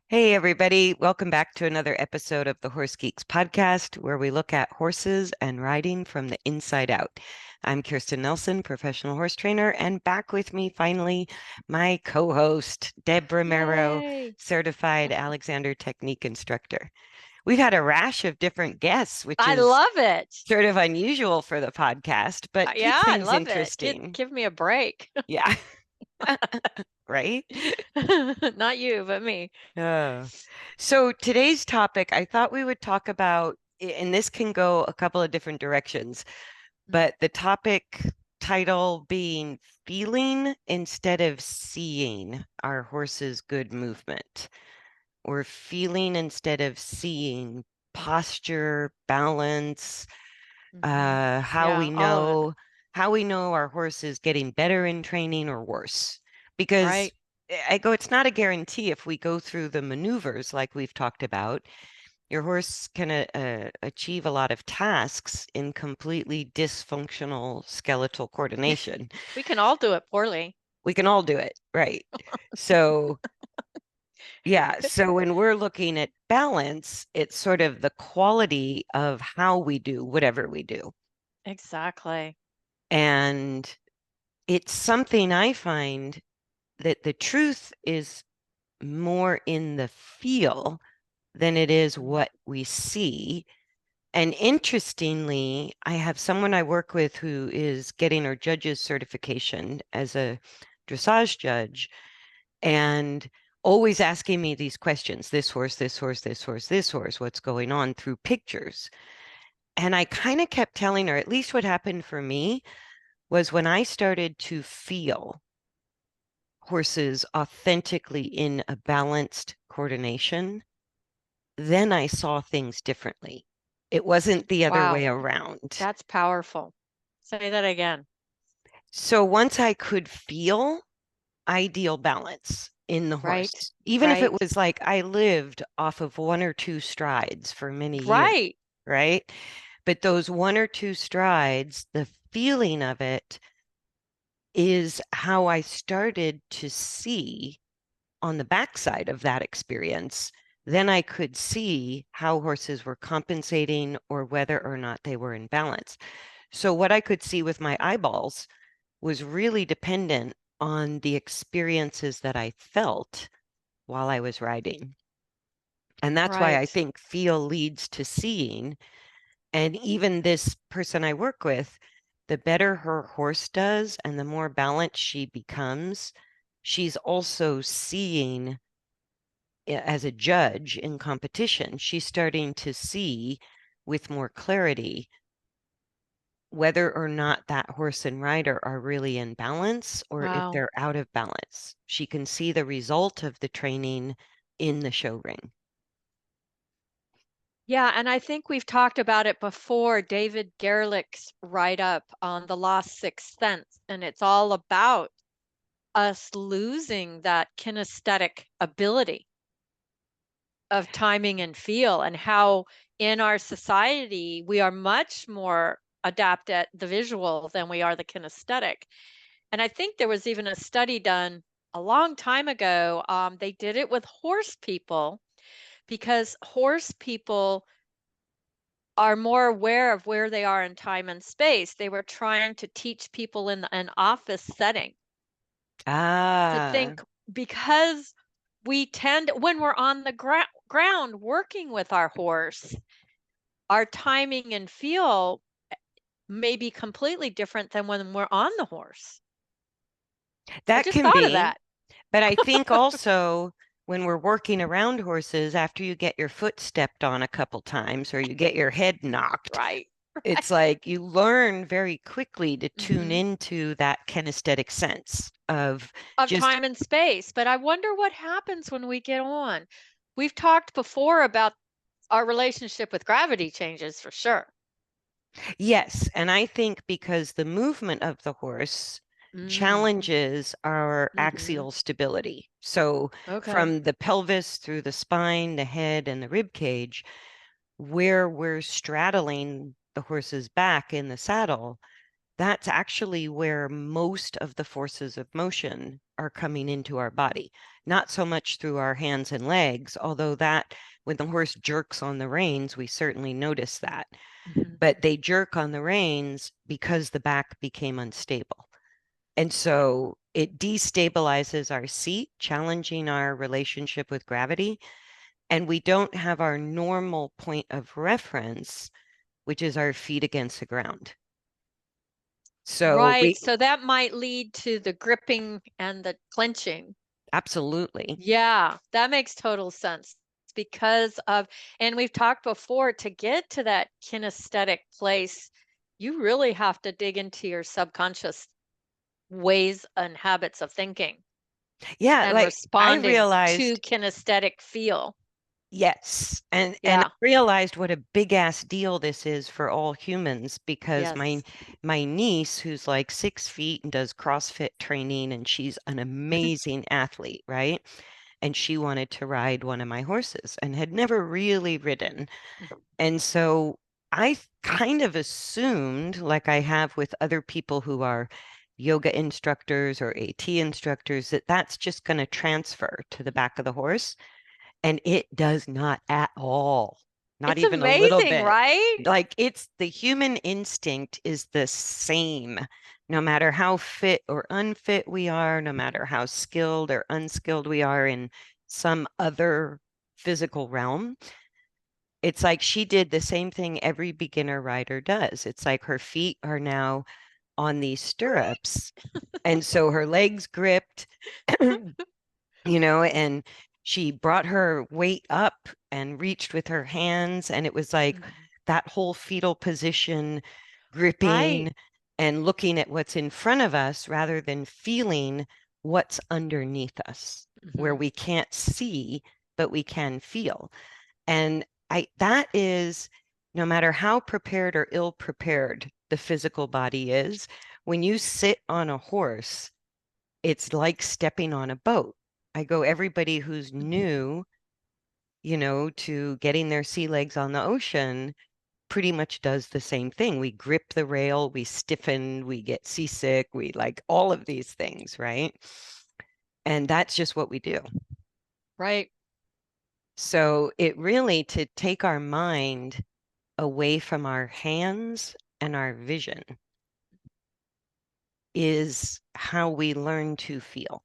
Hey, everybody. Welcome back to another episode of the Horse Geeks podcast, where we look at horses and riding from the inside out. I'm Kirsten Nelson, professional horse trainer, and back with me finally, my co-host, Deb Romero, Yay. certified Alexander Technique instructor. We've had a rash of different guests, which I is love it. sort of unusual for the podcast, but Yeah, keeps I things love it. Give, interesting. give me a break. Yeah, right? Not you, but me. Oh. So today's topic, I thought we would talk about, and this can go a couple of different directions, but the topic title being feeling instead of seeing our horse's good movement, or feeling instead of seeing posture, balance, Mm-hmm. how Yeah, we all of it. know how we know our horse is getting better in training or worse. Because Right. it's not a guarantee if we go through the maneuvers like we've talked about. Your horse can achieve a lot of tasks in completely dysfunctional skeletal coordination. We can all do it poorly. We can all do it, right? So, yeah. So when we're looking at balance, it's sort of the quality of how we do whatever we do. Exactly. And it's something I find that the truth is more in the feel than it is Mhm. what we see. And interestingly, I have someone I work with who is getting her judge's certification as a dressage judge and always asking me these questions: this horse, this horse, this horse, this horse, what's going on, through pictures. And I kind of kept telling her, at least what happened for me was when I started to feel horses authentically in a balanced coordination, then I saw things differently. It wasn't the other Wow, way around. that's powerful. Say that again. So once I could feel ideal balance in the Right. horse, even if it Right. was like I lived off of one or two strides for many years, Right. right? But those one or two strides, the feeling of it is how I started to see on the backside of that experience. Then I could see how horses were compensating or whether or not they were in balance. So what I could see with my eyeballs was really dependent on the experiences that I felt while I was riding. And that's why I Right. think feel leads to seeing. And even this person I work with, the better her horse does and the more balanced she becomes, she's also seeing as a judge in competition. She's starting to see with more clarity whether or not that horse and rider are really in balance or if Wow. they're out of balance. She can see the result of the training in the show ring. Yeah, and I think we've talked about it before, David Gerlich's write-up on The Lost Sixth Sense, and it's all about us losing that kinesthetic ability of timing and feel, and how in our society we are much more adept at the visual than we are the kinesthetic. And I think there was even a study done a long time ago. They did it with horse people because horse people are more aware of where they are in time and space. They were trying to teach people in an office setting to Ah, think, because we tend, when we're on the ground working with our horse, our timing and feel may be completely different than when we're on the horse. I that just can thought of be. that. But I think also when we're working around horses, after you get your foot stepped on a couple times or you get your head knocked, Right. it's like you learn very quickly to tune Hmm. into that kinesthetic sense of Of just, time and space. But I wonder what happens when we get on. We've talked before about our relationship with gravity changes for sure. yes. And I think because the movement of the horse Mm. challenges our Hmm. axial stability. So Okay. from the pelvis through the spine, the head, and the rib cage, where we're straddling the horse's back in the saddle, that's actually where most of the forces of motion are coming into our body. Not so much through our hands and legs, although that when the horse jerks on the reins, we certainly notice that. Mhm. But they jerk on the reins because the back became unstable. And so it destabilizes our seat, challenging our relationship with gravity. And we don't have our normal point of reference, which is our feet against the ground. So Right. we So that might lead to the gripping and the clenching. absolutely, Yeah, that makes total sense because of, and we've talked before, to get to that kinesthetic place, you really have to dig into your subconscious ways and habits of thinking yeah, and like I responding to realized, kinesthetic feel. yes, and I Yeah. realized what a big ass deal this is for all humans because my Yes. my niece, who's like 6 feet and does CrossFit training, and she's an amazing athlete, right? And she wanted to ride one of my horses and had never really ridden. And so I kind of assumed, like I have with other people who are yoga instructors or AT instructors, that that's just going to transfer to the back of the horse. And it does not at all, not It's even a little amazing, bit. right? Like it's the human instinct is the same, no matter how fit or unfit we are, no matter how skilled or unskilled we are in some other physical realm. It's like she did the same thing every beginner rider does. It's like her feet are now on these stirrups. And so her legs gripped, and she brought her weight up and reached with her hands. And it was like Mhm. that whole fetal position, Right. gripping and looking at what's in front of us rather than feeling what's underneath us, where Mhm. we can't see, but we can feel. And that is no matter how prepared or ill prepared the physical body is, when you sit on a horse, it's like stepping on a boat. I go, everybody who's new, to getting their sea legs on the ocean pretty much does the same thing. We grip the rail, we stiffen, we get seasick, we like all of these things, right? And that's just what we do. Right. So it really to take our mind away from our hands and our vision is how we learn to feel,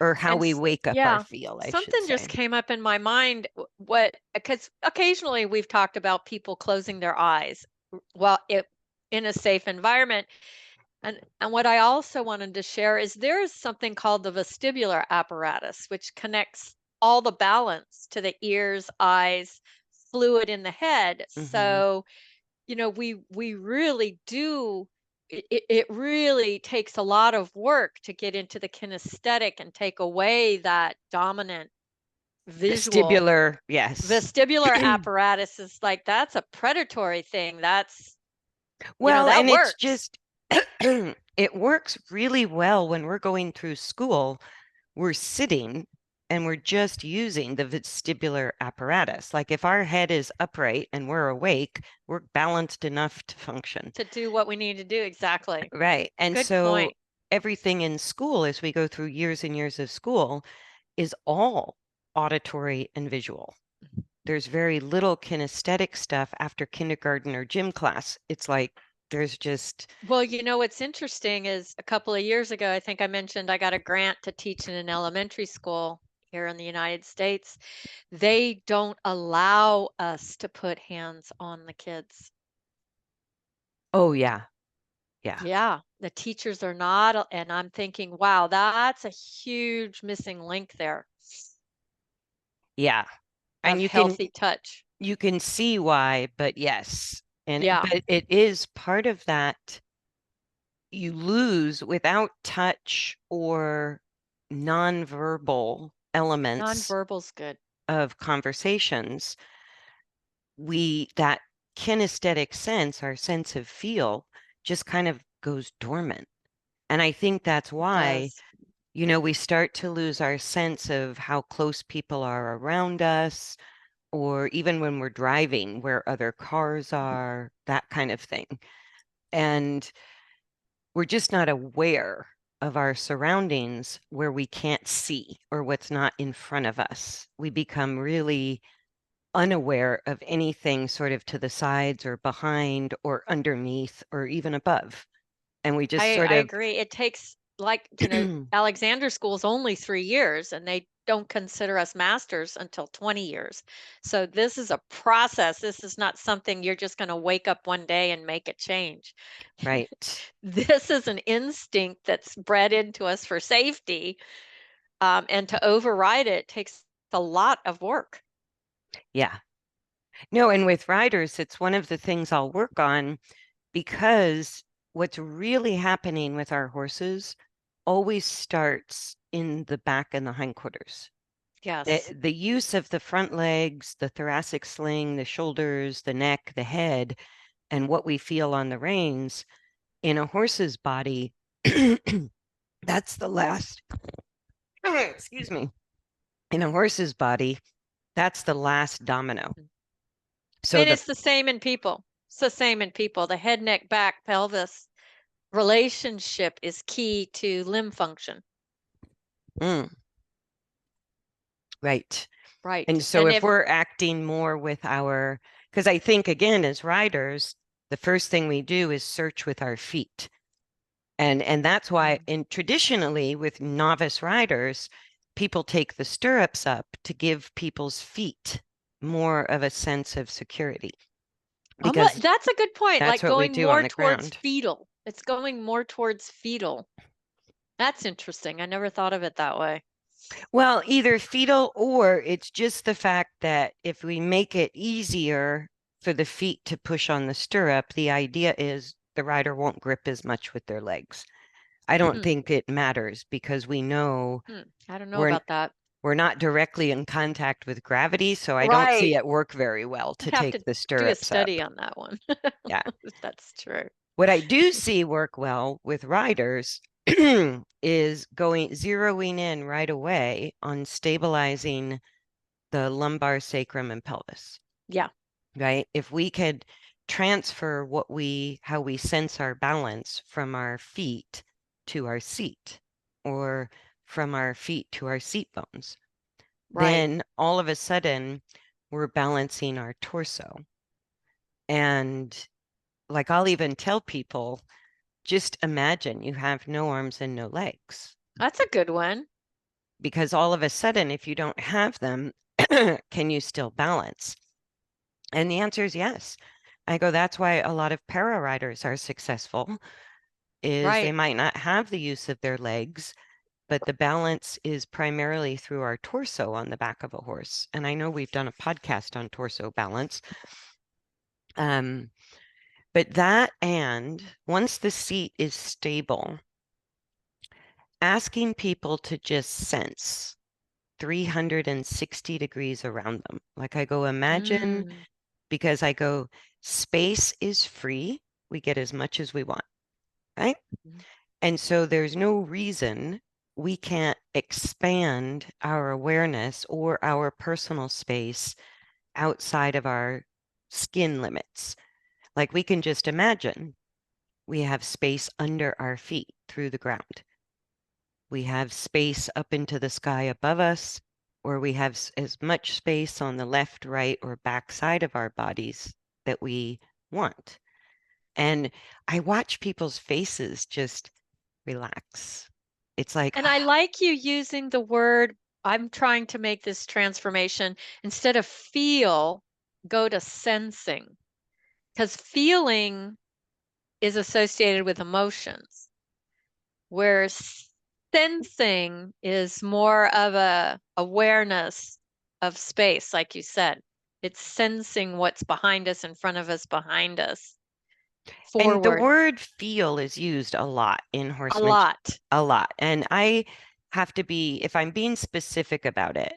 or how And we wake up our yeah, feel, I should something say. just came up in my mind. What, because occasionally we've talked about people closing their eyes while it in a safe environment. And what I also wanted to share is there is something called the vestibular apparatus, which connects all the balance to the ears, eyes, fluid in the head. Hmm. So, we really do, it really takes a lot of work to get into the kinesthetic and take away that dominant visual. Vestibular, yes. Vestibular apparatus is like, that's a predatory thing. That's, Well, that and it's works. just, it works really well when we're going through school. We're sitting and we're just using the vestibular apparatus. Like if our head is upright and we're awake, we're balanced enough to function. To do what we need to do. Exactly. Right. And Good so point. everything in school, as we go through years and years of school, is all auditory and visual. There's very little kinesthetic stuff after kindergarten or gym class. It's like there's just, Well, what's interesting is a couple of years ago, I think I mentioned I got a grant to teach in an elementary school here in the United States. They don't allow us to put hands on the kids. oh, yeah, yeah, Yeah, the teachers are not, and I'm thinking, wow, that's a huge missing link there yeah. of And you can healthy touch. you can see why, but yes. And Yeah, but it is part of that you lose without touch or nonverbal elements nonverbal's good. of conversations. We that kinesthetic sense, our sense of feel, just kind of goes dormant. And I think that's It why, does. we start to lose our sense of how close people are around us, or even when we're driving, where other cars are, that kind of thing. And we're just not aware. of our surroundings where we can't see or what's not in front of us. We become really unaware of anything sort of to the sides or behind or underneath or even above. And we just sort I of, agree. It takes like, Alexander School's only 3 years and they don't consider us masters until 20 years. So this is a process. This is not something you're just going to wake up one day and make a change. right. This is an instinct that's bred into us for safety. And to override it takes a lot of work. Yeah. No, and with riders, it's one of the things I'll work on because what's really happening with our horses always starts in the back and the hindquarters. Yes. The use of the front legs, the thoracic sling, the shoulders, the neck, the head, and what we feel on the reins in a horse's body, that's the last, excuse me, in a horse's body, that's the last domino. So And the, it's the same in people. It's the same in people. The head, neck, back, pelvis relationship is key to limb function. mm, right. And Right. so And if if, we're acting more with our, because I think again, as riders, the first thing we do is search with our feet. And that's why in traditionally with novice riders, people take the stirrups up to give people's feet more of a sense of security because that's a good point. that's Like what we going do on more the towards ground. fetal. It's going more towards fetal. That's interesting. I never thought of it that way. Well, either fetal or it's just the fact that if we make it easier for the feet to push on the stirrup, the idea is the rider won't grip as much with their legs. I don't Hmm. think it matters because we know Hmm. I don't know we're about that. we're not directly in contact with gravity, so I don't see Right. it work very well I'd to have take to the do a stirrups up. study on that one. Yeah. If that's true. What I do see work well with riders is going zeroing in right away on stabilizing the lumbar sacrum and pelvis, Yeah. right? If we could transfer how we sense our balance from our feet to our seat or from our feet to our seat bones, Right. then all of a sudden we're balancing our torso. And like I'll even tell people, just imagine you have no arms and no legs. That's a good one. Because all of a sudden, if you don't have them, can you still balance? And the answer is yes. I go, that's why a lot of para riders are successful, is they Right. might not have the use of their legs, but the balance is primarily through our torso on the back of a horse. And I know we've done a podcast on torso balance. Um, but that, and once the seat is stable, asking people to just sense 360 degrees around them. Like I go, imagine, Mm. because I go, space is free. We get as much as we want, right? And so there's no reason we can't expand our awareness or our personal space outside of our skin limits. Like we can just imagine we have space under our feet through the ground. We have space up into the sky above us, or we have as much space on the left, right, or back side of our bodies that we want. And I watch people's faces just relax. It's like, And I like you using the word, I'm trying to make this transformation instead of feel, go to sensing. Because feeling is associated with emotions, whereas sensing is more of a awareness of space, like you said. It's sensing what's behind us, in front of us, behind us, and the forward. word feel is used a lot in A horsemanship, lot. a lot. And I have to be, if I'm being specific about it,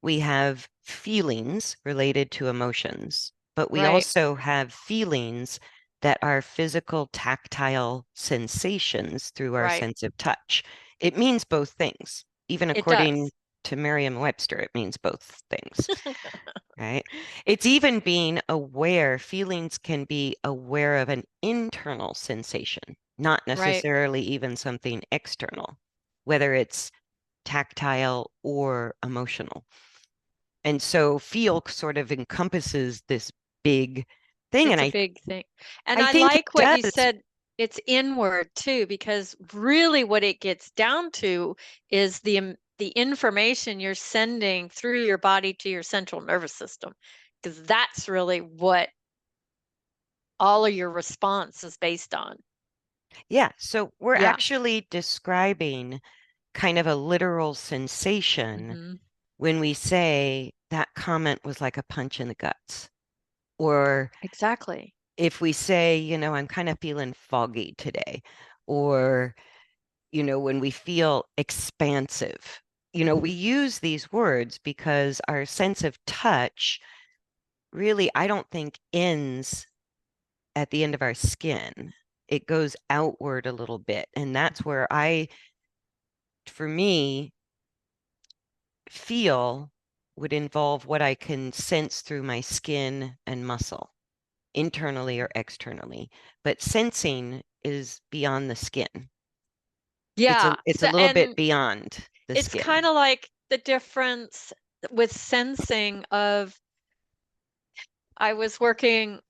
we have feelings related to emotions, but we Right. also have feelings that are physical, tactile sensations through our Right. sense of touch. It means both things. Even It according does. to Merriam-Webster, it means both things, right? It's even being aware. Feelings can be aware of an internal sensation. not Right. necessarily even something external, whether it's tactile or emotional. And so feel sort of encompasses this big thing. It's And a big thing. And I I think it like what you does. said. It's inward too, because really what it gets down to is the information you're sending through your body to your central nervous system, because that's really what all of your response is based on. Yeah. So we're Yeah. actually describing kind of a literal sensation Hmm. when we say that comment was like a punch in the guts. Or Exactly. if we say, I'm kind of feeling foggy today, or, when we feel expansive, we use these words because our sense of touch really, I don't think ends at the end of our skin. It goes outward a little bit. And that's where for me, feel would involve what I can sense through my skin and muscle, internally or externally. But sensing is beyond the skin. It's a Yeah. it's a So, little bit and beyond the it's skin. kind of like the difference with sensing of I was working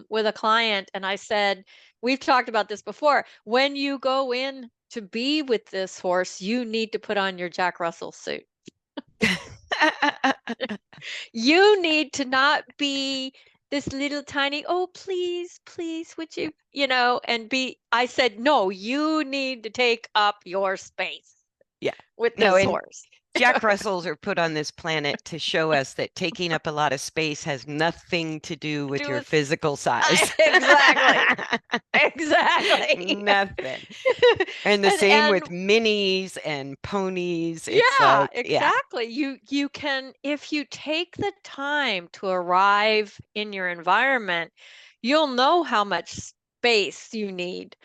with a client and I said, we've talked about this before. When you go in to be with this horse, you need to put on your Jack Russell suit. You need to not be this little tiny, oh, please, please, would you, and I said, no, you need to take up your space Yeah. with No, this and horse. Jack Russells are put on this planet to show us that taking up a lot of space has nothing to do with Do your with, physical size. exactly, exactly. Nothing. And the same And with minis and ponies. It's yeah, like, yeah, exactly. You can, if you take the time to arrive in your environment, you'll know how much space you need.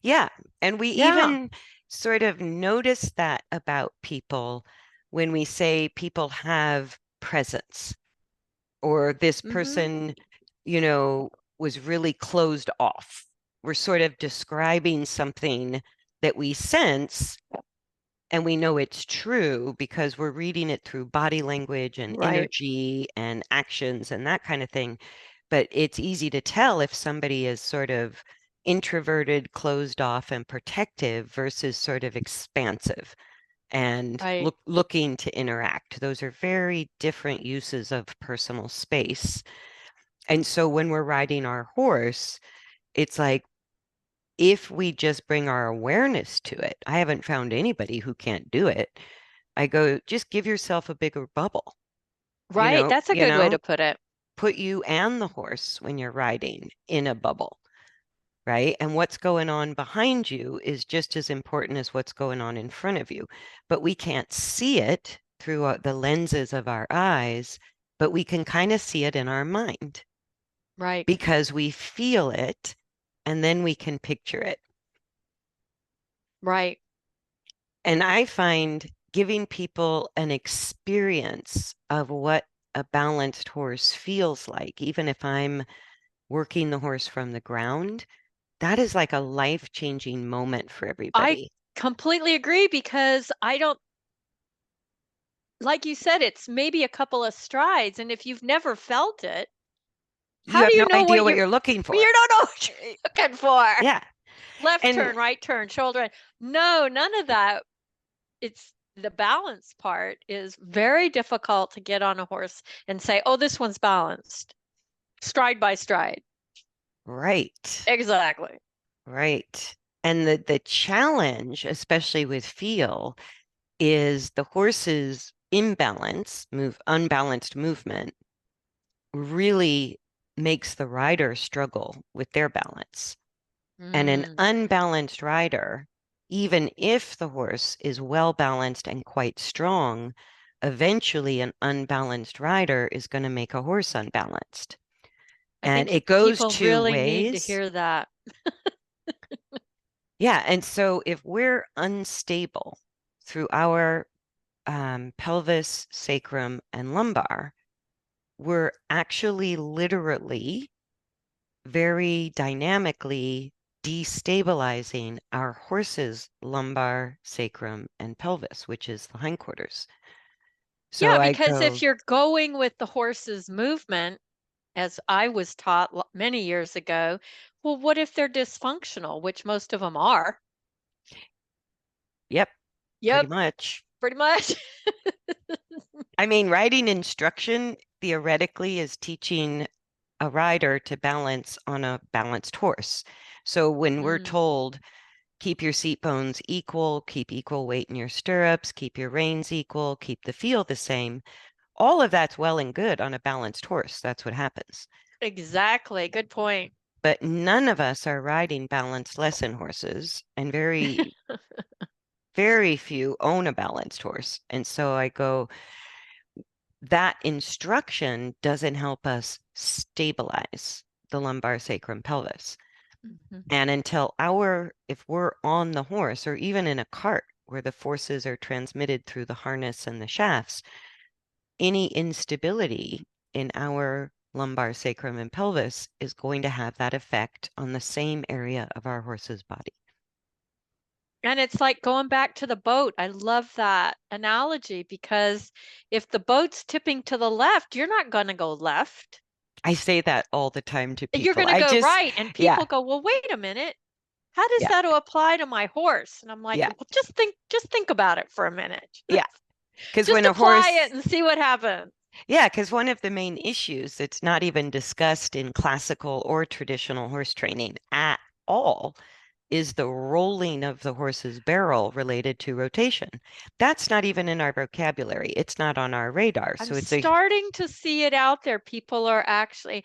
yeah. And we Yeah. even sort of notice that about people when we say people have presence, or this Hmm. person, you know, was really closed off. We're sort of describing something that we sense and we know it's true because we're reading it through body language and Right. energy and actions and that kind of thing. But it's easy to tell if somebody is sort of introverted, closed off, and protective versus sort of expansive and Right. looking to interact. Those are very different uses of personal space. And so when we're riding our horse, it's like if we just bring our awareness to it, I haven't found anybody who can't do it. I go, just give yourself a bigger bubble, you Right. know, That's a you good way know, to put it. put you and the horse when you're riding in a bubble, right? And what's going on behind you is just as important as what's going on in front of you. But we can't see it through the lenses of our eyes, but we can kind of see it in our mind Right. because we feel it and then we can picture it. Right. And I find giving people an experience of what a balanced horse feels like, even if I'm working the horse from the ground, that is like a life-changing moment for I everybody. completely agree because I don't, like you said, it's maybe a couple of strides. And if you've never felt it, You how have do no you know idea what what you're looking for. you don't know what Eh, you're looking for? Yeah. Left And turn, right turn, shoulder. No, none of that. It's the balance part is very difficult to get on a horse and say, oh, this one's balanced, stride by stride. right, Exactly. right. And the challenge, especially with feel, is the horse's unbalanced movement really makes the rider struggle with their balance. And an Mm. unbalanced rider, even if the horse is well balanced and quite strong, eventually an unbalanced rider is going to make a horse unbalanced. I And think it goes people two really need to ways. hear that. Yeah. And so if we're unstable through our pelvis, sacrum, and lumbar, we're actually literally very dynamically destabilizing our horse's lumbar, sacrum, and pelvis, which is the hindquarters. Yeah, So I because if go, you're going with the horse's movement, as I was taught many years ago, well, what if they're dysfunctional, which most of them are? yep, pretty Yep, much. pretty much. I mean, riding instruction theoretically is teaching a rider to balance on a balanced horse. So when we're Mm, told, keep your seat bones equal, keep equal weight in your stirrups, keep your reins equal, keep the feel the same, all of that's well and good on a balanced horse. That's what happens. exactly. Good point. But none of us are riding balanced lesson horses, and very, very few own a balanced horse. And so I go, that instruction doesn't help us stabilize the lumbar sacrum pelvis. Mhm. And if we're on the horse or even in a cart where the forces are transmitted through the harness and the shafts, any instability in our lumbar sacrum and pelvis is going to have that effect on the same area of our horse's body. And it's like going back to the boat. I love that analogy because if the boat's tipping to the left, you're not going to go left. I say that all the time to You're people. going to I go just, right. And yeah, people go, well, wait a minute. How does yeah, that apply to my horse? And I'm like, yeah, well, just think about it for a minute. yeah. Because Just when a apply it horse, and see what happens. yeah, because one of the main issues that's not even discussed in classical or traditional horse training at all is the rolling of the horse's barrel related to rotation. That's not even in our vocabulary. It's not on our radar. I'm So it's a starting to see it out there. People are actually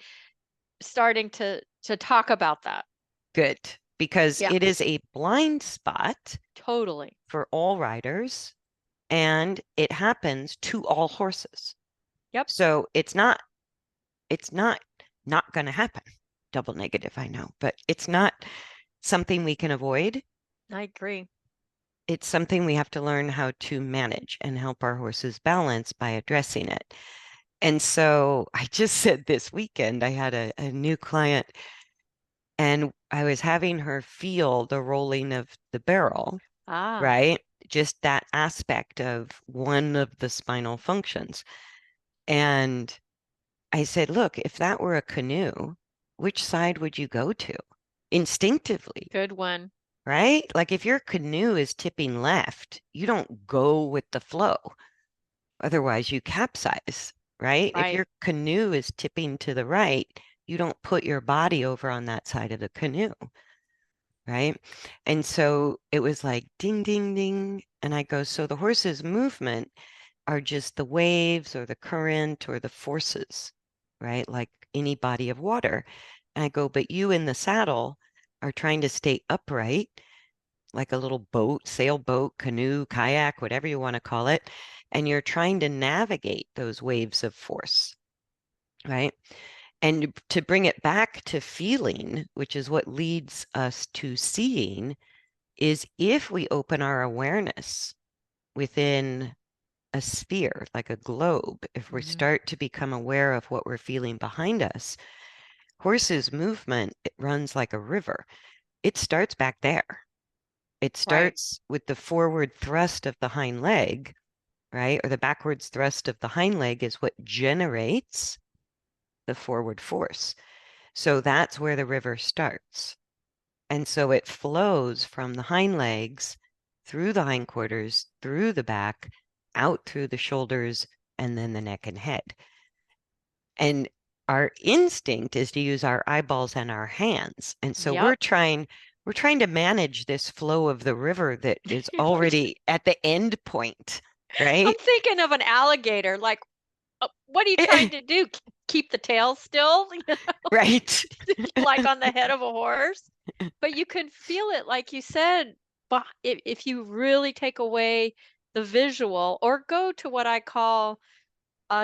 starting to talk about that. good because Yeah, it is a blind spot totally. for all riders and it happens to all horses. Yep, So it's not not going to happen. Double negative, I know, but it's not something we can avoid. I agree. It's something we have to learn how to manage and help our horses balance by addressing it. And so I just said this weekend, I had a new client and I was having her feel the rolling of the barrel, Ah, right? Just that aspect of one of the spinal functions. And I said, look, if that were a canoe, which side would you go to? Instinctively, good one. right? Like if your canoe is tipping left, you don't go with the flow. Otherwise, you capsize, right? If Right. your canoe is tipping to the right, you don't put your body over on that side of the canoe, right? And so it was like ding, ding, ding. And I go, so the horse's movement are just the waves or the current or the forces, right? Like any body of water. And I go, but you in the saddle are trying to stay upright, like a little boat, sailboat, canoe, kayak, whatever you want to call it. And you're trying to navigate those waves of force, right? And to bring it back to feeling, which is what leads us to seeing, is if we open our awareness within a sphere, like a globe, if we Hmm. start to become aware of what we're feeling behind us, horses' movement, it runs like a river. It starts back there. It Right. starts with the forward thrust of the hind leg, right? Or the backwards thrust of the hind leg is what generates the forward force. So that's where the river starts. And so it flows from the hind legs through the hindquarters, through the back, out through the shoulders, and then the neck and head. And our instinct is to use our eyeballs and our hands. And so we're Yep. trying to manage this flow of the river that is already at the end point, I'm right? thinking of an alligator. Like, what are you trying to do? Keep the tail still? Right. Like on the head of a horse? But you can feel it, like you said, but if you really take away the visual or go to what I call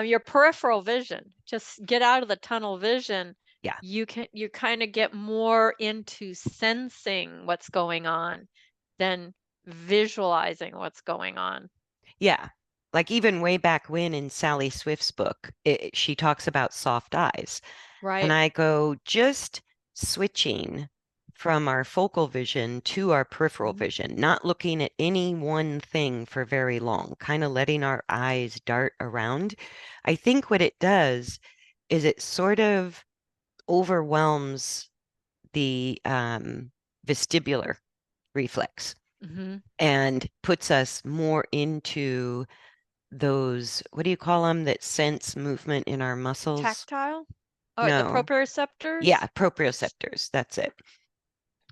your peripheral vision, just get out of the tunnel vision, Yeah. you kind of get more into sensing what's going on than visualizing what's going on. Yeah. Like even way back when in Sally Swift's book, she talks about soft eyes. And Right. I go, just switching from our focal vision to our peripheral Mhm. vision, not looking at any one thing for very long, kind of letting our eyes dart around. I think what it does is it sort of overwhelms the vestibular reflex Mhm. and puts us more into those, what do you call them, that sense movement in our muscles? Tactile? Oh, the No. proprioceptors? Yeah, proprioceptors. That's it.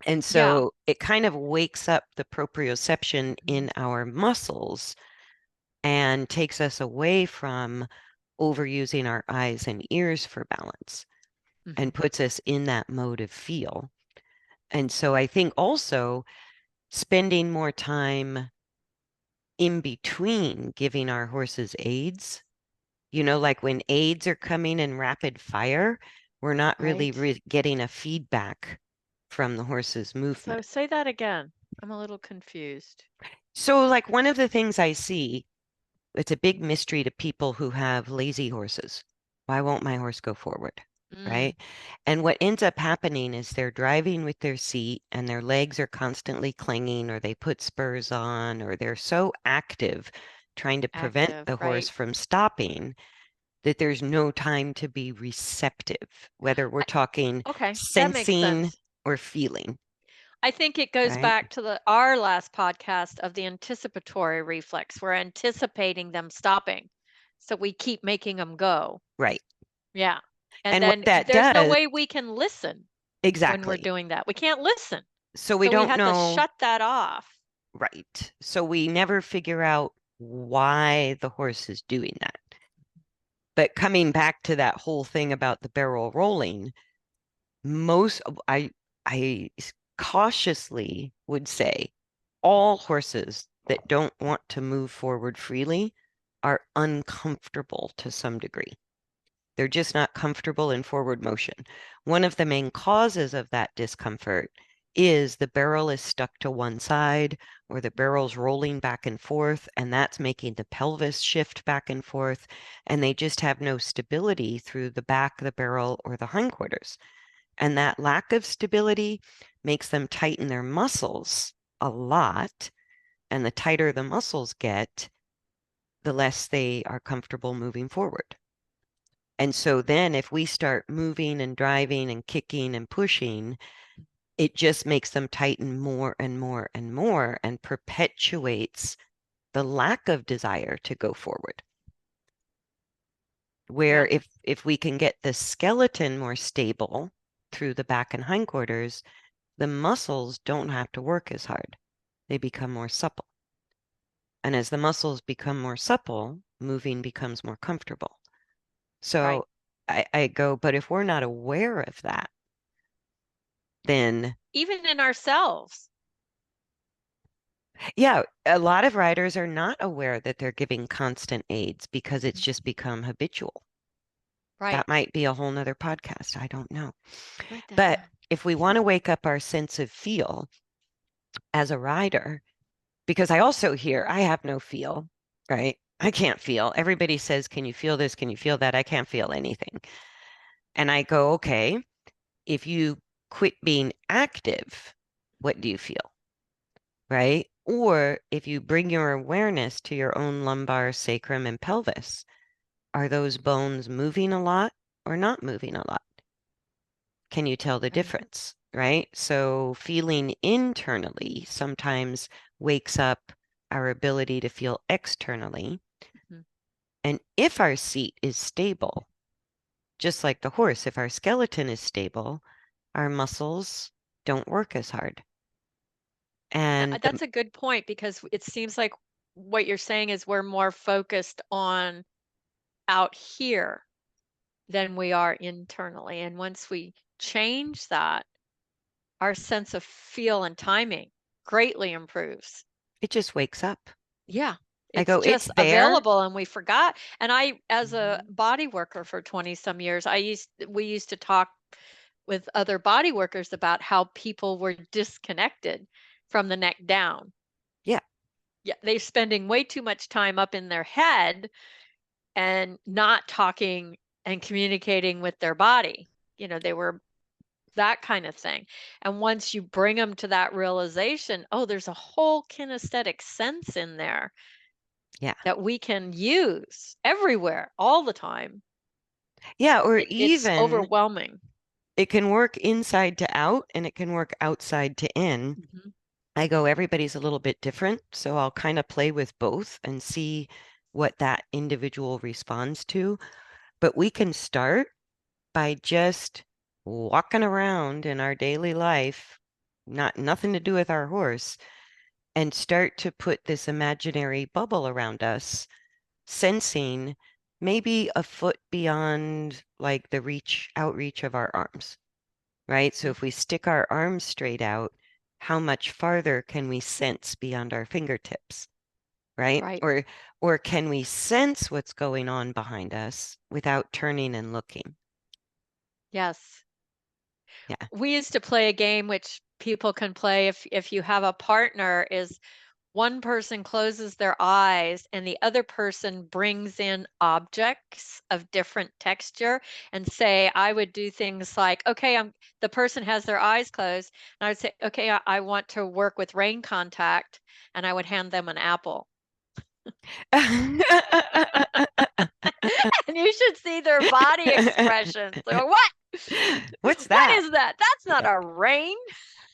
And Yeah. so it kind of wakes up the proprioception Mhm. in our muscles and takes us away from overusing our eyes and ears for balance Mhm. and puts us in that mode of feel. And so I think also spending more time in between giving our horses aids, like when aids are coming in rapid fire, we're not really Right. getting a feedback from the horse's So movement. say that again. I'm a little confused. So, like one of the things I see, it's a big mystery to people who have lazy horses. Why won't my horse go forward? Mm, Right. And what ends up happening is they're driving with their seat and their legs are constantly clinging, or they put spurs on, or they're so active trying to prevent active, the horse right. from stopping that there's no time to be receptive, whether we're I, talking okay, that makes sensing sense. or feeling, I think it goes right? back to our last podcast of the anticipatory reflex. We're anticipating them stopping. So we keep making them go. Right. Yeah. And And what then that there's no does, way we can listen when we're exactly. doing that. We can't listen. So we So we don't had to know, shut that off. right. So we never figure out why the horse is doing that. But coming back to that whole thing about the barrel rolling, I cautiously would say all horses that don't want to move forward freely are uncomfortable to some degree. They're just not comfortable in forward motion. One of the main causes of that discomfort is the barrel is stuck to one side or the barrel's rolling back and forth, and that's making the pelvis shift back and forth, and they just have no stability through the back of the barrel or the hindquarters. And that lack of stability makes them tighten their muscles a lot. And the tighter the muscles get, the less they are comfortable moving forward. And so then if we start moving and driving and kicking and pushing, it just makes them tighten more and more and more and perpetuates the lack of desire to go forward. Where Yeah. if we can get the skeleton more stable through the back and hindquarters, the muscles don't have to work as hard. They become more supple. And as the muscles become more supple, moving becomes more comfortable. Right. So I go, but if we're not aware of that, then Even in ourselves. yeah, a lot of riders are not aware that they're giving constant aids because it's just become habitual. Right. That might be a whole nother podcast. I don't know. Write that But down. if we want to wake up our sense of feel as a rider, because I also hear I have no feel, right? I can't feel. Everybody says, can you feel this? Can you feel that? I can't feel anything. And I go, okay, if you quit being active, what do you feel? Right? Or if you bring your awareness to your own lumbar, sacrum, and pelvis, are those bones moving a lot or not moving a lot? Can you tell the Right. difference? Right? So feeling internally sometimes wakes up our ability to feel externally. Mhm. And if our seat is stable, just like the horse, if our skeleton is stable, our muscles don't work as hard. And the, That's a good point because it seems like what you're saying is we're more focused on out here than we are internally. And once we change that, our sense of feel and timing greatly improves. it just wakes up. Yeah. I It's go, just it's there. available and we forgot. And I, as a Mhm. body worker for 20 some years, we used to talk with other body workers about how people were disconnected from the neck down. Yeah, Yeah, they're spending way too much time up in their head and not talking and communicating with their body. They were that kind of thing. And once you bring them to that realization, oh, there's a whole kinesthetic sense in there Yeah. that we can use everywhere all the time. Yeah, or It's even overwhelming. it can work inside to out and it can work outside to in. Mhm. I go, everybody's a little bit different, so I'll kind of play with both and see what that individual responds to. But we can start by just walking around in our daily life, nothing to do with our horse, and start to put this imaginary bubble around us, sensing maybe a foot beyond like the outreach of our arms, right? So Mm, if we stick our arms straight out, how much farther can we sense beyond our fingertips, right? right. Or can we sense what's going on behind us without turning and looking? Yes. Yeah. We used to play a game which people can play if you have a partner is one person closes their eyes and the other person brings in objects of different texture and say I would do things like okay I'm the person has their eyes closed and I would say okay I want to work with rain contact and I would hand them an apple and you should see their body expressions. They're like, what? What's What that? is that? That's not Yeah. a rain.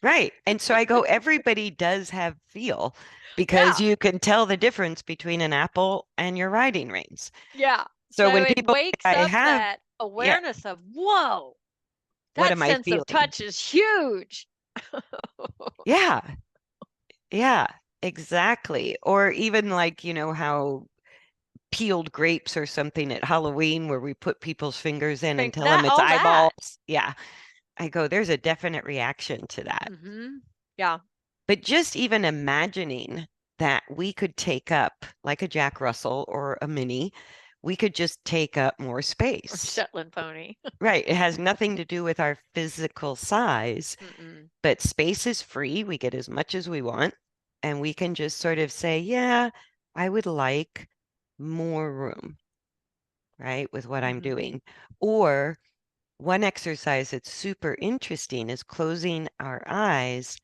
Right. And so I go, everybody does have feel because Yeah. you can tell the difference between an apple and your riding reins. Yeah. So So when it people wakes say, I up have, that yeah, awareness of, whoa, what that am I sense of feeling? touch is huge. Yeah. Yeah, exactly. Or even like, how peeled grapes or something at Halloween where we put people's fingers in and Think tell that them it's all that. eyeballs. Yeah. I go, there's a definite reaction to that. Yeah. But just even imagining that we could take up, like a Jack Russell or a Mini, we could just take up more Or space. Shetland pony. Right. It has nothing to do with our physical size, Mm-mm. but space is free. We get as much as we want. And we can just sort of say, yeah, I would like more room, right, with what I'm Mm-hmm. doing. Or one exercise that's super interesting is closing our eyes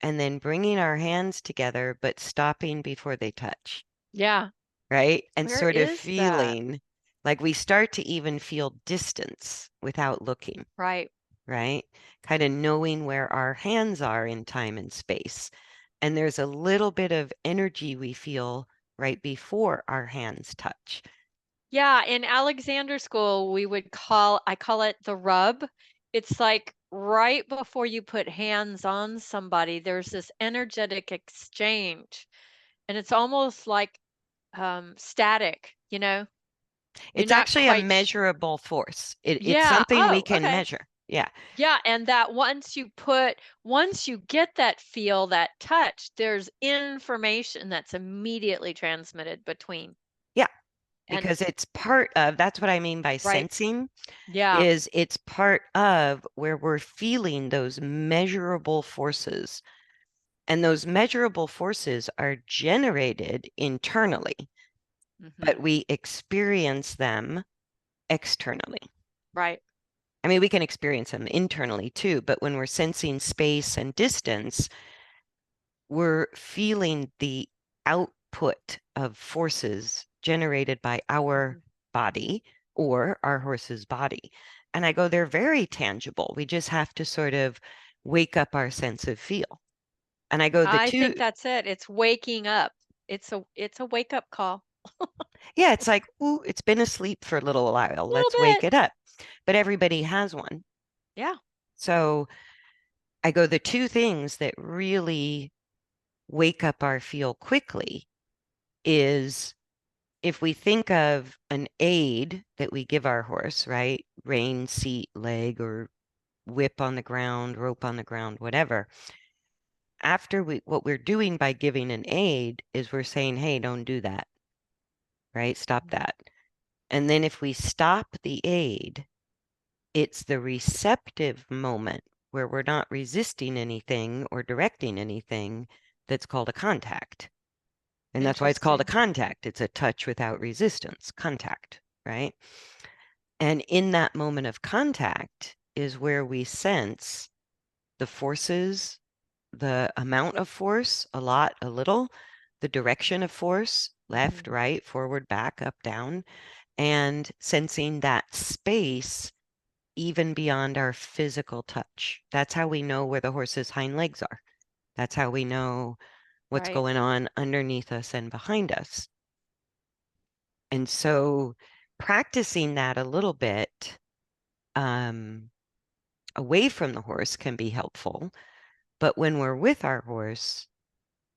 and then bringing our hands together, but stopping before they touch, Yeah. right? And Where sort of is that? feeling like we start to even feel distance without looking, Right. right? Kind of knowing where our hands are in time and space. And there's a little bit of energy we feel right before our hands touch. Yeah, in Alexander School, I call it the rub. It's like right before you put hands on somebody, there's this energetic exchange, and it's almost like static, you know? You're It's not actually a quite measurable force. It's yeah. something we Oh, can okay. measure. Yeah. Yeah, and that once you get that feel, that touch, there's information that's immediately transmitted between. Yeah. And Because it's part of, that's what I mean by right. sensing, Yeah. is it's part of where we're feeling those measurable forces. And those measurable forces are generated internally, but Hmm. we experience them externally. Right. I mean, we can experience them internally too, but when we're sensing space and distance, we're feeling the output of forces generated by our Mhm. body or our horse's body. And I go, they're very tangible. We just have to sort of wake up our sense of feel. And I go, the I two, think that's it. It's waking up. It's a wake up call. yeah, it's like, ooh, it's been asleep for a little while. A little Let's wake bit. it up. But everybody has one. Yeah. So I go, the two things that really wake up our feel quickly is if we think of an aid that we give our horse, right? Rein, seat, leg, or whip on the ground, rope on the ground, whatever. What we're doing by giving an aid is we're saying, hey, don't do that, right? Stop Mhm. that. And then if we stop the aid, it's the receptive moment where we're not resisting anything or directing anything that's called a contact. And that's why it's called a Interesting. contact. It's a touch without resistance, contact, right? And in that moment of contact is where we sense the forces, the amount of force, a lot, a little, the direction of force, left, Mhm. right, forward, back, up, down, and sensing that space even beyond our physical touch. That's how we know where the horse's hind legs are. That's how we know what's Right. going on underneath us and behind us. And so practicing that a little bit um, away from the horse can be helpful. But when we're with our horse,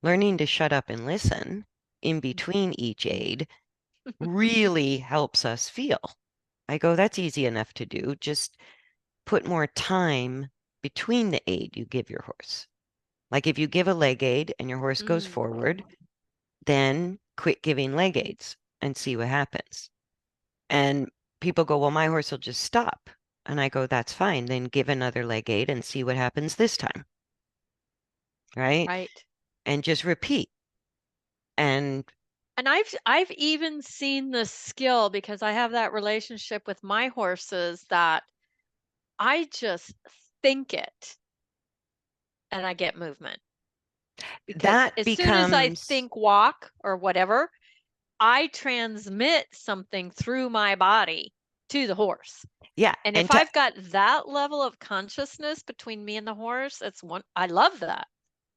learning to shut up and listen in between each aid really helps us feel. I go, that's easy enough to do. Just put more time between the aid you give your horse. Like if you give a leg aid and your horse goes Mm. forward, then quit giving leg aids and see what happens. And people go, well, my horse will just stop. And I go, that's fine. Then give another leg aid and see what happens this time. Right. Right. And just repeat. And And I've even seen the skill because I have that relationship with my horses that I just think it and I get movement. Because that as soon as I becomes, think walk or whatever, I transmit something through my body to the horse. yeah. And if And to, I've got that level of consciousness between me and the horse, it's one I love that.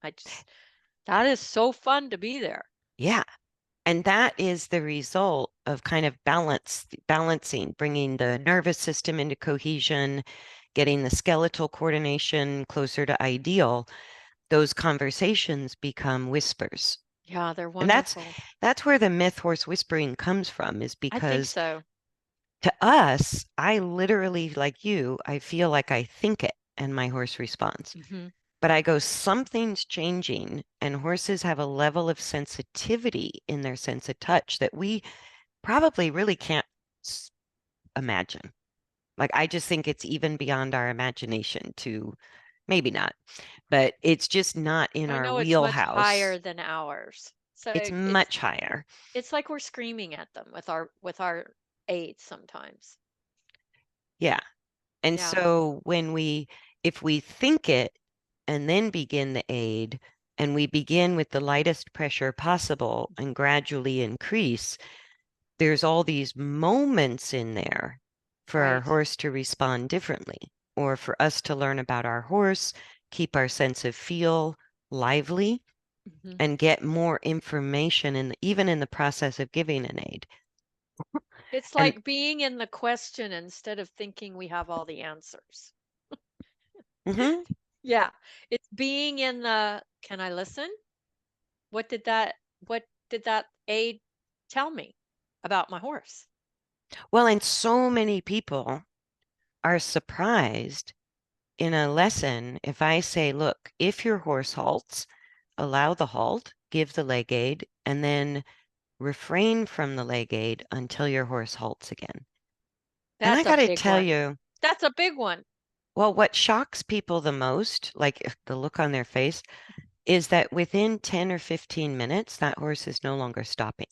I just that is so fun to be there. yeah. And that is the result of kind of balancing, bringing the nervous system into cohesion, getting the skeletal coordination closer to ideal. Those conversations become whispers. Yeah, they're And wonderful. that's where the myth horse whispering comes from, is I think because so. to us, I literally, like you, I feel like I think it and my horse responds. Hmm. But I go, something's changing, and horses have a level of sensitivity in their sense of touch that we probably really can't imagine. Like, I just think it's even beyond our imagination to maybe not, but it's just not in I our know it's much wheelhouse. higher than ours. So It's it's much higher. it's like we're screaming at them with our aids sometimes. Yeah. And Yeah. so if we think it and then begin the aid, and we begin with the lightest pressure possible and gradually increase, there's all these moments in there for our Right. horse to respond differently, or for us to learn about our horse, keep our sense of feel lively, Hmm. and get more information even in the process of giving an aid. It's And like being in the question instead of thinking we have all the answers. mhm. Yeah. It's being in the can I listen? What did that aide tell me about my horse? Well, and so many people are surprised in a lesson if I say, look, if your horse halts, allow the halt, give the leg aid, and then refrain from the leg aid until your horse halts again. And I That's a got to big tell one. you, That's a big one. well, what shocks people the most, like the look on their face, is that within 10 or 15 minutes, that horse is no longer stopping.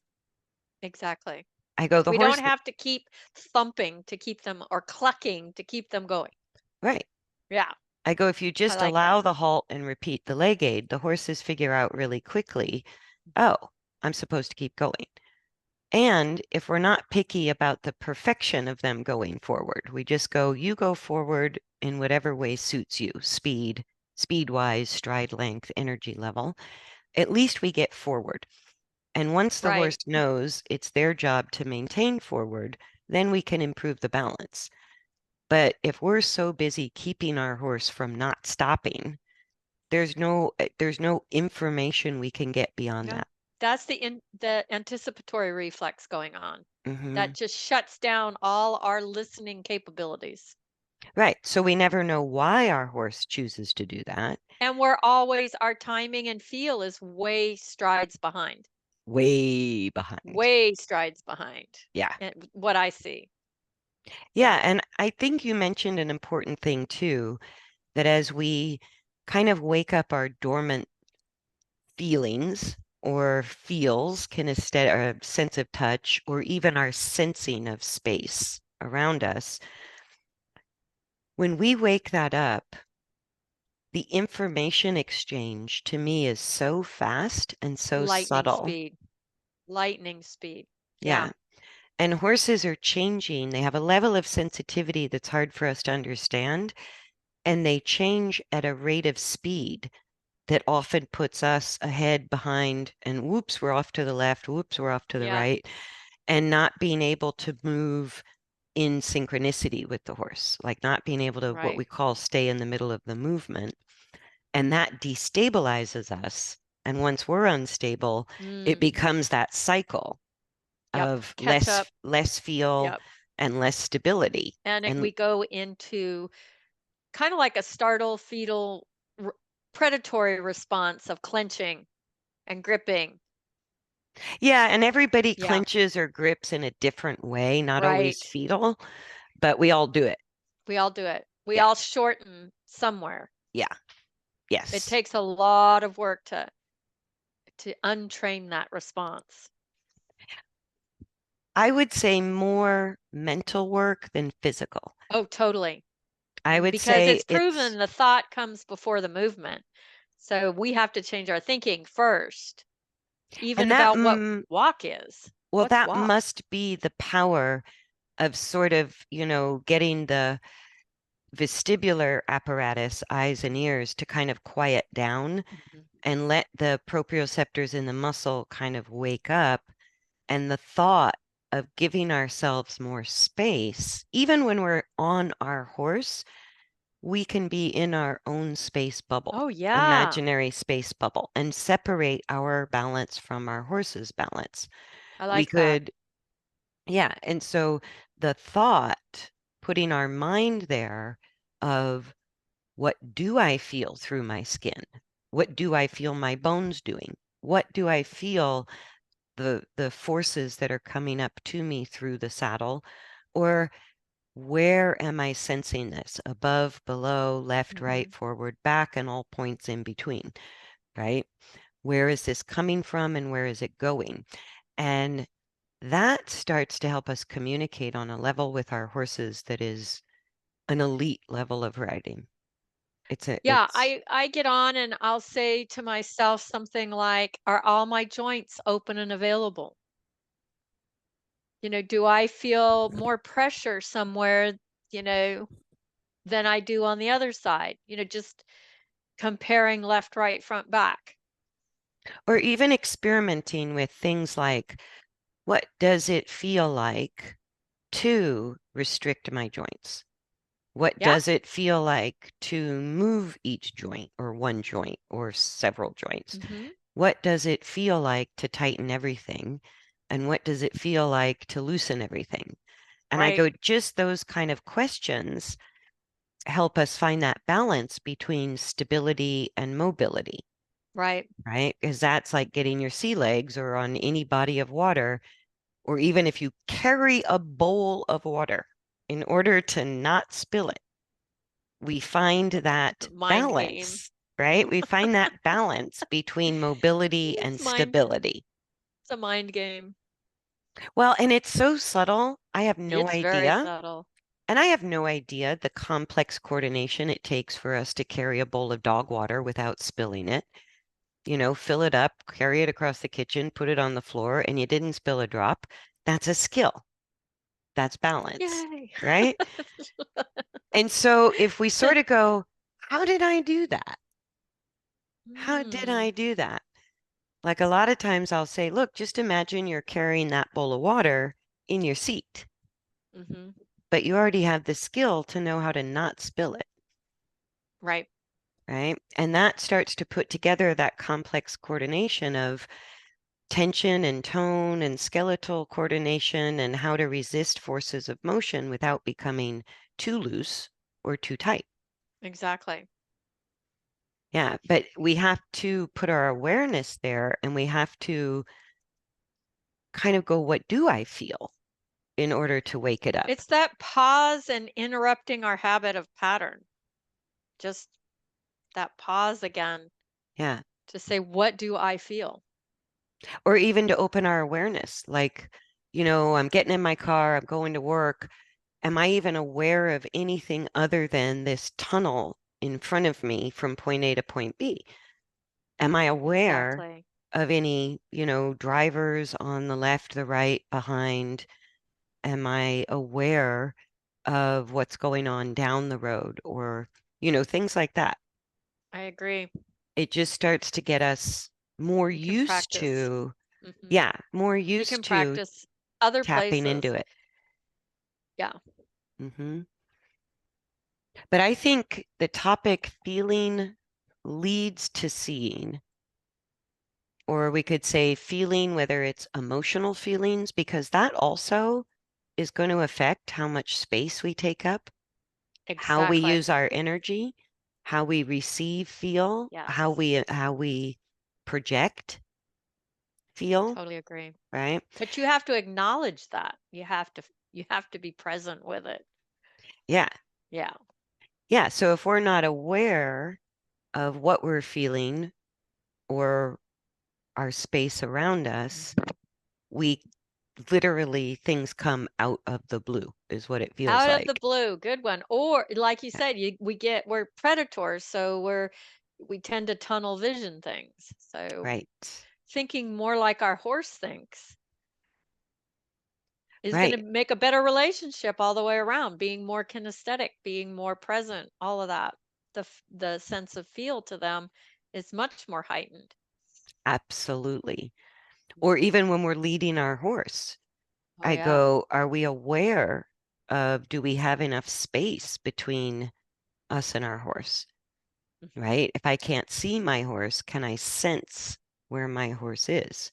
Exactly. I go, the We don't horse, have to keep thumping to keep them or clucking to keep them going. right. Yeah, I go, if you I just like that. allow the halt and repeat the leg aid, the horses figure out really quickly, oh, I'm supposed to keep going. And if we're not picky about the perfection of them going forward, we just go, you go forward in whatever way suits you, speed wise, stride length, energy level. At least we get forward. And once the Right. horse knows it's their job to maintain forward, then we can improve the balance. But if we're so busy keeping our horse from not stopping, there's no information we can get beyond Yeah. that. That's the anticipatory reflex going on. Hmm. That just shuts down all our listening capabilities. Right. So we never know why our horse chooses to do that. And we're always our timing and feel is way strides behind. Way behind. Way strides behind. Yeah. And what I see. Yeah. So, And I think you mentioned an important thing too, that as we kind of wake up our dormant feelings or feels, kinesthetic, sense of touch, or even our sensing of space around us, When we wake that up, the information exchange to me is so fast and so Lightning subtle. speed. Lightning speed. Yeah. Yeah. And horses are changing. They have a level of sensitivity that's hard for us to understand, and they change at a rate of speed that often puts us ahead, behind, and whoops, we're off to the left, whoops, we're off to the Yeah. right, and not being able to move in synchronicity with the horse, like not being able to what Right. we call stay in the middle of the movement. And that destabilizes us. And once we're unstable, it Mm. becomes that cycle Yep. of Catch up. less feel Yep. and less stability. And And we go into kind of like a startle fetal predatory response of clenching and gripping. yeah, and everybody Yeah. clenches or grips in a different way, not always Right. fetal, but we all do it. We all do it. We Yeah, all shorten somewhere. yeah, It yes. takes a lot of work to untrain that response. I would say more mental work than physical. Oh, totally. I would Because say it's it's, proven the thought comes before the movement. So we have to change our thinking first, even and that, about what walk is. well, What's that walk? must be the power of sort of, getting the vestibular apparatus, eyes and ears, to kind of quiet down Mhm. and let the proprioceptors in the muscle kind of wake up. And the thought of giving ourselves more space, even when we're on our horse, we can be in our own space bubble, Oh, yeah. imaginary space bubble, and separate our balance from our horse's balance. I We like that. could, yeah. And so the thought, putting our mind there of what do I feel through my skin? What do I feel my bones doing? What do I feel the forces that are coming up to me through the saddle? Or where am I sensing this? Above, below, left, right, Mhm. forward, back, and all points in between, right? Where is this coming from and where is it going? And that starts to help us communicate on a level with our horses that is an elite level of riding. Yeah, I get on and I'll say to myself something like, "Are all my joints open and available?" Do I feel more pressure somewhere, you know, than I do on the other side? Just comparing left, right, front, back. or even experimenting with things like, what does it feel like to restrict my joints? What Yeah? does it feel like to move each joint or one joint or several joints? Mhm. What does it feel like to tighten everything? And what does it feel like to loosen everything? And I Right, go, just those kind of questions help us find that balance between stability and mobility, right. right? Because that's like getting your sea legs or on any body of water, or even if you carry a bowl of water in order to not spill it, we find that Mind game. balance, right? We find that balance between mobility and It's stability. a mind game. Well, and it's so subtle. I have no It's very idea. subtle. And I have no idea the complex coordination it takes for us to carry a bowl of dog water without spilling it. Fill it up, carry it across the kitchen, put it on the floor, and you didn't spill a drop. That's a skill. That's balance, Yay. right? And so if we sort of go, how did I do that? How did Mm. I do that? Like a lot of times I'll say, look, just imagine you're carrying that bowl of water in your seat, Mhm. but you already have the skill to know how to not spill it, Right. right? And that starts to put together that complex coordination of tension and tone and skeletal coordination and how to resist forces of motion without becoming too loose or too tight. Exactly. Yeah, but we have to put our awareness there and we have to kind of go, what do I feel in order to wake it up? It's that pause and interrupting our habit of pattern. Just that pause again Yeah. to say, "What do I feel?" Or even to open our awareness. Like, I'm getting in my car, I'm going to work, am I even aware of anything other than this tunnel in front of me from point A to point B? Am I aware Exactly. of any, drivers on the left, the right, behind? Am I aware of what's going on down the road or, things like that? I agree. It just starts to get us more You can used practice. to, Hmm. yeah, more You used can to practice other tapping into places. it. Yeah, Hmm. But I think the topic feeling leads to seeing, or we could say feeling, whether it's emotional feelings, because that also is going to affect how much space we take up, how we exactly. use our energy, how we receive feel, how Yes, we project feel, totally agree. right? But you have to acknowledge that. You have to be present with it. Yeah. Yeah. Yeah. So if we're not aware of what we're feeling or our space around us, Mhm. we literally things come out of the blue, is what it feels Out of the like. blue, good one. Or like you said, we're predators, so we tend to tunnel vision things. So Right. thinking more like our horse thinks is going to Right. make a better relationship all the way around, being more kinesthetic, being more present, all of that. The sense of feel to them is much more heightened. Absolutely. Or Mhm. even when we're leading our horse, Oh I yeah. go, are we aware of, do we have enough space between us and our horse? Mhm. Right? If I can't see my horse, can I sense where my horse is?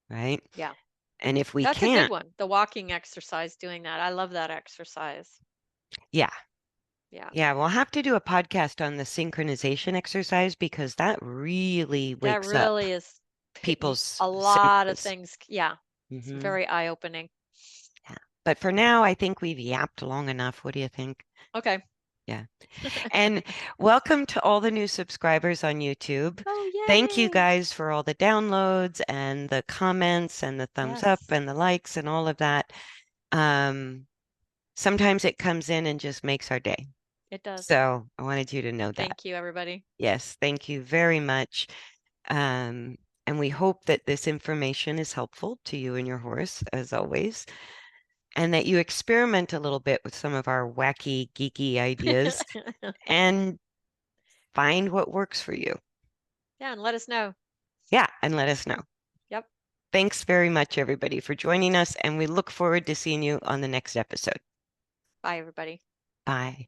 Right? Yeah. And if we That's a good can't, one. The walking exercise, doing that. I love that exercise. yeah, Yeah. yeah, we'll have to do a podcast on the synchronization exercise because that really That wakes up really is people's a lot of senses. things. Yeah. It's Hmm. very eye-opening. Yeah. But for now, I think we've yapped long enough. What do you think? Okay. Yeah. And welcome to all the new subscribers on YouTube. Oh, Thank you yay. guys for all the downloads and the comments and the thumbs up Yes, and the likes and all of that. Um, Sometimes it comes in and just makes our day. it does. So I wanted you to know that. Thank you, everybody. Yes, thank you very much. Um, and we hope that this information is helpful to you and your horse, as always, and that you experiment a little bit with some of our wacky, geeky ideas and find what works for you. Yeah, and let us know. Yeah, and let us know. Yep. Thanks very much, everybody, for joining us, and we look forward to seeing you on the next episode. Bye, everybody. Bye.